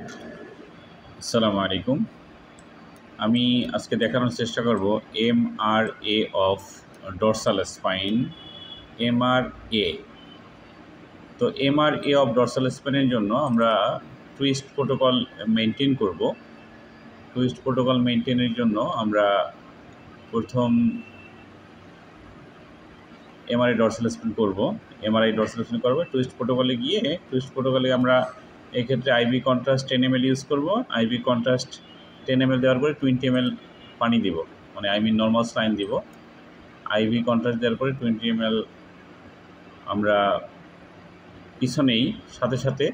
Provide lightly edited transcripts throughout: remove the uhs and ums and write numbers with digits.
আসসালামু আলাইকুম। আমি আজকে দেখানোর চেষ্টা করব MRA of dorsal spine. MRA তো এমআরএ অফ ডরসাল স্পাইনের জন্য আমরা টুইস্ট প্রোটোকল মেনটেন করব। টুইস্ট প্রোটোকল মেনটেনের জন্য আমরা প্রথম এমআরআই ডরসাল স্পাইন করব। এমআরআই ডরসাল স্পাইন করব, টুইস্ট প্রোটোকলে গিয়ে টুইস্ট প্রোটোকলে আমরা এক্ষেত্রে আইভি কন্ট্রাস্ট 10 ml ইউজ করব। আইভি কন্ট্রাস্ট 10 ml দেওয়ার পরে 20 ml পানি দিব, মানে নর্মাল স্যালাইন দিব। আইভি কন্ট্রাস্ট দেওয়ার পরে 20 ml আমরা পিছনেই সাথে সাথে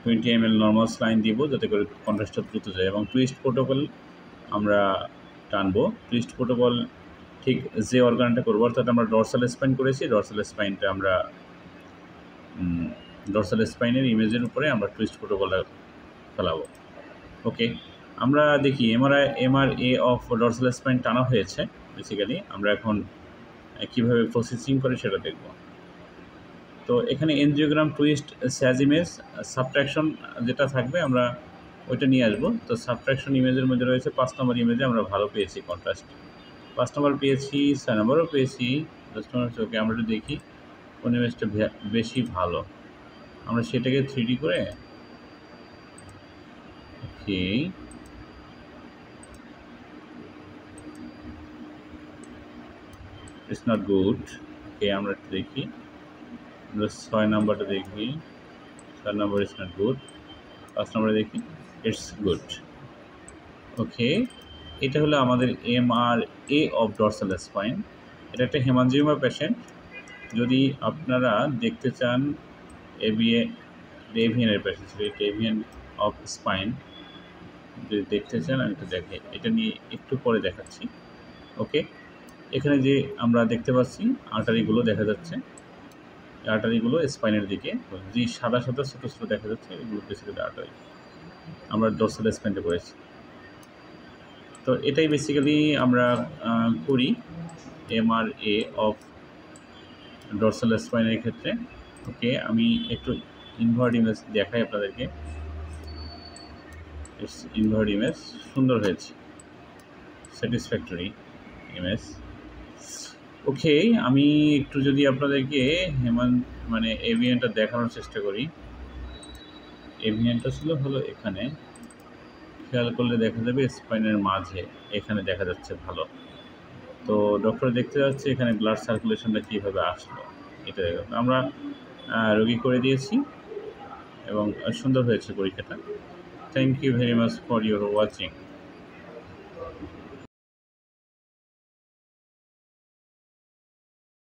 20 ml নর্মাল স্যালাইন দিব, যাতে করে কন্ট্রাস্টটা দ্রুত যায়। এবং টুইস্ট প্রোটোকল আমরা টানবো। টুইস্ট প্রোটোকল ঠিক যে অর্গানটা করবো, অর্থাৎ আমরা ডরসাল স্পাইন করেছি, ডরসাল স্পাইনটা আমরা ডরসাল স্পাইনের ইমেজের উপরে আমরা টুইস্ট প্রোটোকলটা ফেলাবো। ওকে, আমরা দেখি এমআরএ অফ ডরসাল স্পাইন টানা হয়েছে। বেসিক্যালি আমরা এখন কীভাবে প্রসেসিং করে সেটা দেখব। তো এখানে এনজিওগ্রাম, টুইস্ট, স্যাজ ইমেজ, সাবট্রাকশন যেটা থাকবে আমরা ওইটা নিয়ে আসবো। তো সাবট্রাকশন ইমেজের মধ্যে রয়েছে 5 নম্বর ইমেজে আমরা ভালো পেয়েছি কন্ট্রাস্ট, 5 নম্বর পেয়েছি, 6 নম্বরও পেয়েছি, 10 নম্বর। ওকে, আমরা একটু দেখি কোন ইমেজটা বেশি ভালো, আমরা সেটাকে 3D করে ওকে ইটস নট গুড। ওকে, আমরা একটু দেখি, আমরা 6 নম্বরটা দেখি, 6 নম্বর ইটস নট গুড, 5 নম্বরে দেখি ইটস গুড। ওকে, এটা হলো আমাদের এমআরএ অফ ডরসাল স্পাইন। এটা একটা হেমানজিওমা পেশেন্ট। যদি আপনারা দেখতে চান এভিয়ানের পেশেন্ট, এভিয়ান অফ স্পাইন যদি দেখতে চান, আমি একটু দেখি, এটা নিয়ে একটু পরে দেখাচ্ছি। ওকে, এখানে যে আমরা দেখতে পাচ্ছি আর্টারিগুলো দেখা যাচ্ছে, আর্টারিগুলো স্পাইনের দিকে যে সাদা সাদা ছোটো ছোটো দেখা যাচ্ছে, এগুলো বেসিক্যালি আর্টারি আমরা ডরসাল স্পাইনটা করেছি। তো এটাই বেসিক্যালি আমরা করি এমআরএ অফ ডরসাল স্পাইনের ক্ষেত্রে। ওকে, আমি একটু ইনভার্ট ইমেজ দেখাই আপনাদেরকে। ইনভার্ট ইমেজ সুন্দর হয়েছে, স্যাটিসফ্যাক্টরি ইমেজ। ওকে, আমি একটু যদি আপনাদেরকে এভিয়ানটা দেখানোর চেষ্টা করি। এভিয়ানটা ছিল হলো এখানে, খেয়াল করলে দেখা যাবে স্পাইনের মাঝে এখানে দেখা যাচ্ছে ভালো। তো ডক্টর দেখতে যাচ্ছে এখানে ব্লাড সার্কুলেশনটা কীভাবে আসলো, এটা আমরা রোগী করে দিয়েছি এবং সুন্দর হয়েছে পরীক্ষাটা। Thank you very much for your watching.